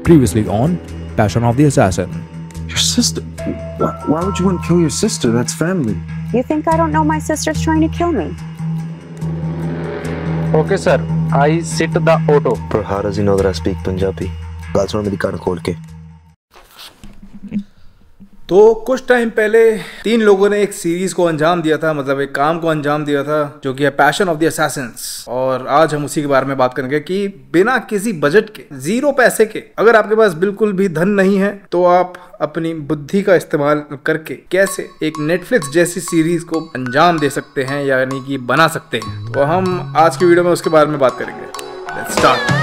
Previously on Passion of the Assassin. Your sister? Why would you want to kill your sister? That's family. You think I don't know my sister's trying to kill me? Okay, sir. I sit the auto. But how does he know that I speak Punjabi? That's one मेरी कान खोल के. तो कुछ time पहले 3 लोगों ने एक series को अंजाम दिया था, मतलब एक काम को अंजाम दिया था जो कि है पैशन ऑफ द असैसिन्स। और आज हम उसी के बारे में बात करेंगे कि बिना किसी बजट के, 0 पैसे के, अगर आपके पास बिल्कुल भी धन नहीं है तो आप अपनी बुद्धि का इस्तेमाल करके कैसे एक नेटफ्लिक्स जैसी सीरीज को अंजाम दे सकते हैं, यानी कि बना सकते हैं। तो हम आज की वीडियो में उसके बारे में बात करेंगे। Let's start.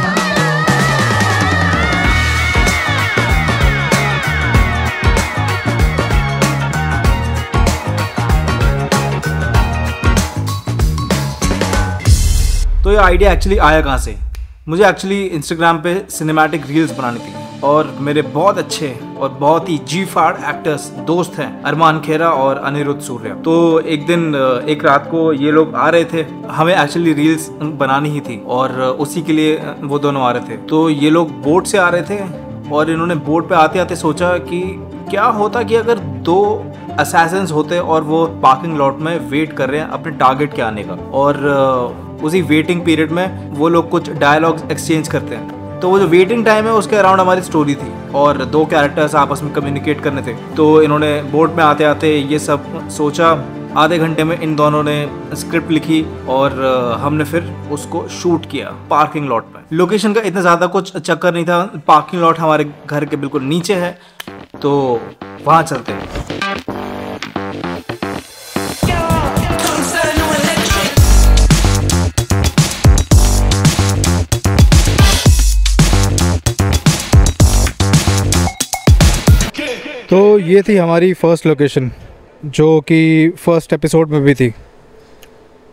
तो ये आइडिया एक्चुअली आया कहाँ से? मुझे एक्चुअली इंस्टाग्राम पे सिनेमैटिक रील्स बनानी थी और मेरे बहुत अच्छे और बहुत ही जी-फाड़ एक्टर्स दोस्त हैं अरमान खेरा और अनिरुद्ध सूर्या। तो एक दिन एक रात को ये लोग आ रहे थे, हमें एक्चुअली रील्स बनानी ही थी और उसी के लिए वो दोनों आ रहे थे। तो ये लोग बोट से आ रहे थे और इन्होंने बोट पे आते आते सोचा कि क्या होता कि अगर 2 असैसिन्स होते और वो पार्किंग लॉट में वेट कर रहे हैं अपने टारगेट के आने का, और उसी वेटिंग पीरियड में वो लोग कुछ डायलॉग्स एक्सचेंज करते हैं। तो वो जो वेटिंग टाइम है उसके अराउंड हमारी स्टोरी थी और 2 कैरेक्टर्स आपस में कम्युनिकेट करने थे। तो इन्होंने बोट में आते आते ये सब सोचा। आधे घंटे में इन दोनों ने स्क्रिप्ट लिखी और हमने फिर उसको शूट किया पार्किंग लॉट में। लोकेशन का इतना ज़्यादा कुछ चक्कर नहीं था, पार्किंग लॉट हमारे घर के बिल्कुल नीचे है, तो वहाँ चलते हैं। तो ये थी हमारी फर्स्ट लोकेशन जो कि फर्स्ट एपिसोड में भी थी,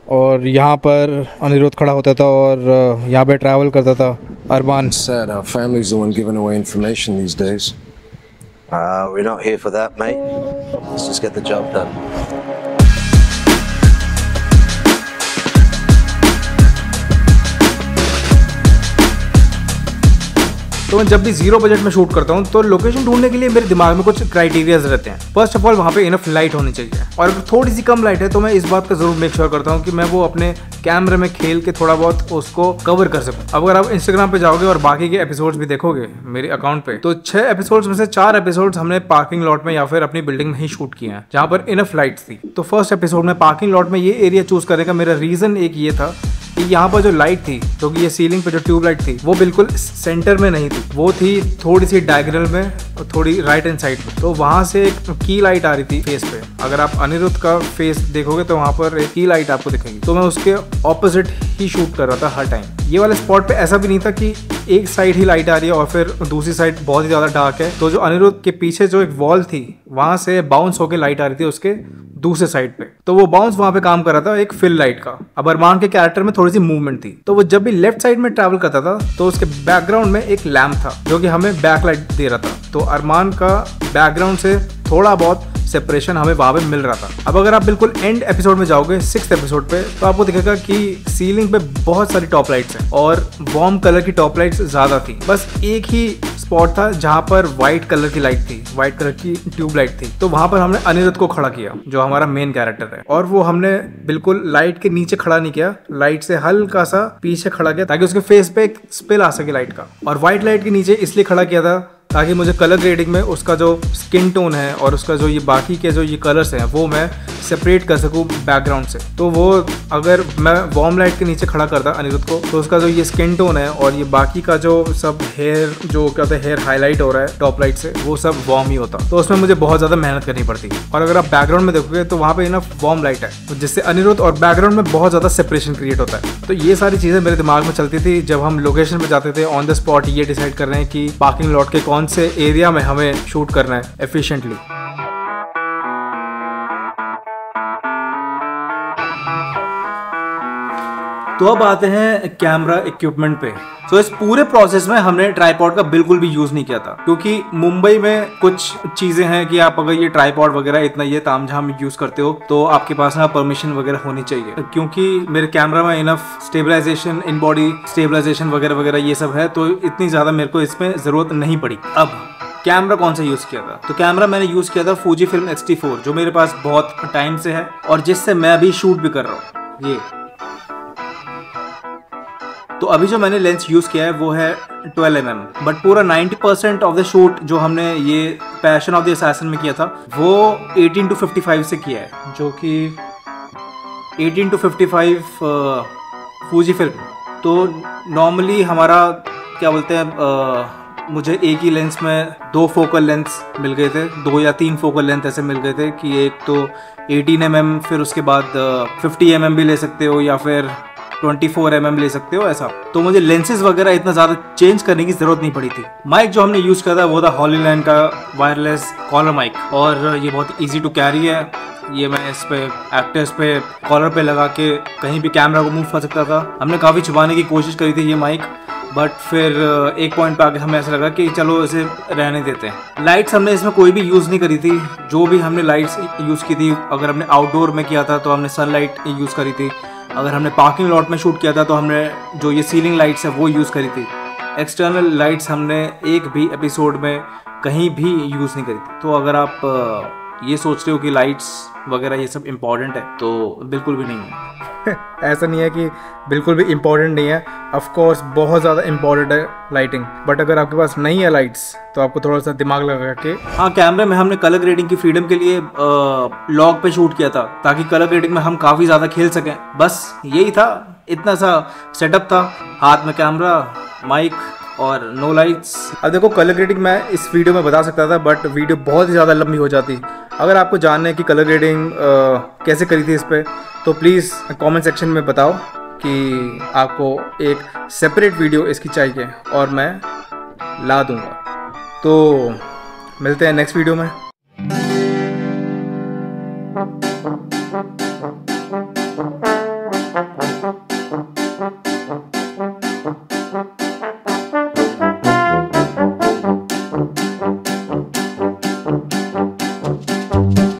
और यहाँ पर अनिरुद्ध खड़ा होता था और यहाँ पे ट्रैवल करता था अरमान। Sad how family's the one giving away information these days. We're not here for that, mate. Let's just get the job done. तो मैं जब भी 0 बजट में शूट करता हूँ तो लोकेशन ढूंढने के लिए मेरे दिमाग में कुछ क्राइटेरियाज रहते हैं। फर्स्ट ऑफ ऑल वहाँ पे इनफ लाइट होनी चाहिए, और अगर थोड़ी सी कम लाइट है तो मैं इस बात का जरूर मेक श्योर करता हूँ कि मैं वो अपने कैमरे में खेल के थोड़ा बहुत उसको कवर कर सकूँ। अब अगर आप इंस्टाग्राम पे जाओगे और बाकी के एपिसोड्स भी देखोगे मेरे अकाउंट पे, तो 6 एपिसोड्स में से 4 एपिसोड्स हमने पार्किंग लॉट में या फिर अपनी बिल्डिंग में ही शूट किए हैं जहाँ पर इनफ लाइट थी। तो फर्स्ट एपिसोड में पार्किंग लॉट में ये एरिया चूज करने का मेरा रीजन एक ये था कि यहाँ पर जो लाइट थी, जो कि ये सीलिंग पे जो ट्यूब लाइट थी, वो बिल्कुल सेंटर में नहीं थी, वो थी थोड़ी सी डायगोनल में और थोड़ी राइट हैंड साइड में। तो वहाँ से एक की लाइट आ रही थी फेस पे। अगर आप अनिरुद्ध का फेस देखोगे तो वहाँ पर एक की लाइट आपको दिखेगी। तो मैं उसके ऑपोजिट ही शूट कर रहा था हर टाइम। ये वाले स्पॉट पे ऐसा भी नहीं था कि एक साइड ही लाइट आ रही है और फिर दूसरी साइड बहुत ही ज्यादा डार्क है। तो जो अनिरुद्ध के पीछे जो एक वॉल थी वहां से बाउंस होकर लाइट आ रही थी उसके दूसरे साइड पे, तो वो बाउंस वहां पे काम कर रहा था एक फिल लाइट का। अब अरमान के कैरेक्टर में थोड़ी सी मूवमेंट थी, तो वो जब भी लेफ्ट साइड में ट्रैवल करता था तो उसके बैकग्राउंड में एक लैम्प था जो कि हमें बैक लाइट दे रहा था। तो अरमान का बैकग्राउंड से थोड़ा बहुत सेपरेशन हमें वहां पे मिल रहा था। अब अगर आप बिल्कुल एंड एपिसोड में जाओगे 6th एपिसोड पे, तो आपको दिखेगा कि सीलिंग पे बहुत सारी टॉप लाइट्स हैं और वार्म कलर की टॉप लाइट्स ज्यादा थी। बस एक ही स्पॉट था जहां पर व्हाइट कलर की लाइट थी, व्हाइट कलर की ट्यूब लाइट थी। तो वहां पर हमने अनिरुद्ध को खड़ा किया जो हमारा मेन कैरेक्टर है, और वो हमने बिल्कुल लाइट के नीचे खड़ा नहीं किया, लाइट से हल्का सा पीछे खड़ा किया ताकि उसके फेस पे एक स्पिल आ सके लाइट का। और व्हाइट लाइट के नीचे इसलिए खड़ा किया था ताकि मुझे कलर ग्रेडिंग में उसका जो स्किन टोन है और उसका जो ये बाकी के जो ये कलर्स हैं वो मैं सेपरेट कर सकूं बैकग्राउंड से। तो वो अगर मैं वार्म लाइट के नीचे खड़ा करता अनिरुद्ध को, तो उसका जो ये स्किन टोन है और ये बाकी का जो सब हेयर जो क्या होता है हेयर हाईलाइट हो रहा है टॉप लाइट से, वो सब वार्म ही होता। तो उसमें मुझे बहुत ज्यादा मेहनत करनी पड़ती। और अगर आप बैकग्राउंड में देखोगे तो वहाँ पे इनफ वार्म लाइट है, तो जिससे अनिरुद्ध और बैकग्राउंड में बहुत ज्यादा सेपरेशन क्रिएट होता है। तो ये सारी चीजें मेरे दिमाग में चलती थी जब हम लोकेशन पे जाते थे ऑन द स्पॉट ये डिसाइड कर रहे हैं कि पार्किंग लॉट के कौन से एरिया में हमें शूट करना है एफिशिएंटली। तो अब आते हैं कैमरा इक्विपमेंट पे। तो इस पूरे प्रोसेस में हमने ट्राइपॉड का बिल्कुल भी यूज नहीं किया था, क्योंकि मुंबई में कुछ चीजें हैं कि आप अगर ये ट्राइपॉड वगैरह इतना ये तामझाम यूज करते हो तो आपके पास ना परमिशन वगैरह होनी चाहिए, क्योंकि मेरे कैमरा में enough stabilisation, in body stabilisation वगैरह वगैरह ये सब है, तो इतनी ज्यादा मेरे को इसमें जरूरत नहीं पड़ी। अब कैमरा कौन सा यूज़ किया था? तो कैमरा मैंने यूज़ किया था Fujifilm X-T4, जो मेरे पास बहुत टाइम से है और जिससे मैं अभी शूट भी कर रहा हूँ। ये तो अभी जो मैंने लेंस यूज़ किया है वो है 12mm, बट पूरा 90% ऑफ द शूट जो हमने ये पैशन ऑफ द असैसिन में किया था वो 18-55 से किया है, जो कि 18-55 Fujifilm। तो नॉर्मली हमारा क्या बोलते हैं, मुझे एक ही लेंस में 2 फोकल लेंस मिल गए थे, 2 या 3 फोकल लेंथ ऐसे मिल गए थे कि एक तो 18mm, फिर उसके बाद 50mm भी ले सकते हो या फिर 24mm ले सकते हो ऐसा। तो मुझे लेंसेज वगैरह इतना ज़्यादा चेंज करने की ज़रूरत नहीं पड़ी थी। माइक जो हमने यूज़ किया था वो था हॉलीलैंड का वायरलेस कॉलर माइक, और ये बहुत ईजी टू कैरी है। ये मैं इस पे एक्टर्स पे कॉलर पे लगा के कहीं भी कैमरा को मूव कर सकता था। हमने काफ़ी छुपाने की कोशिश करी थी ये माइक, बट फिर एक पॉइंट पे आके हमें ऐसा लगा कि चलो इसे रहने देते हैं। लाइट्स हमने इसमें कोई भी यूज़ नहीं करी थी। जो भी हमने लाइट्स यूज़ की थी, अगर हमने आउटडोर में किया था तो हमने सनलाइट यूज़ करी थी, अगर हमने पार्किंग लॉट में शूट किया था तो हमने जो ये सीलिंग लाइट्स है वो यूज़ करी थी। एक्सटर्नल लाइट्स हमने एक भी एपिसोड में कहीं भी यूज़ नहीं करी थी। तो अगर आप ये सोच रहे हो कि लाइट्स वगैरह ये सब इम्पॉर्टेंट है, तो बिल्कुल भी नहीं है। ऐसा नहीं है कि बिल्कुल भी इम्पॉर्टेंट नहीं है, ऑफ कोर्स बहुत ज़्यादा इम्पॉर्टेंट है लाइटिंग, बट अगर आपके पास नहीं है लाइट्स तो आपको थोड़ा सा दिमाग लगा के। हाँ, कैमरे में हमने कलर ग्रेडिंग की फ्रीडम के लिए लॉग पे शूट किया था, ताकि कलर ग्रेडिंग में हम काफ़ी ज़्यादा खेल सकें। बस यही था, इतना सा सेटअप था, हाथ में कैमरा, माइक और नो लाइट्स। अब देखो, कलर ग्रेडिंग मैं इस वीडियो में बता सकता था, बट वीडियो बहुत ही ज़्यादा लंबी हो जाती। अगर आपको जानना है कि कलर ग्रेडिंग कैसे करी थी इस पर, तो प्लीज़ कमेंट सेक्शन में बताओ कि आपको एक सेपरेट वीडियो इसकी चाहिए और मैं ला दूँगा। तो मिलते हैं नेक्स्ट वीडियो में।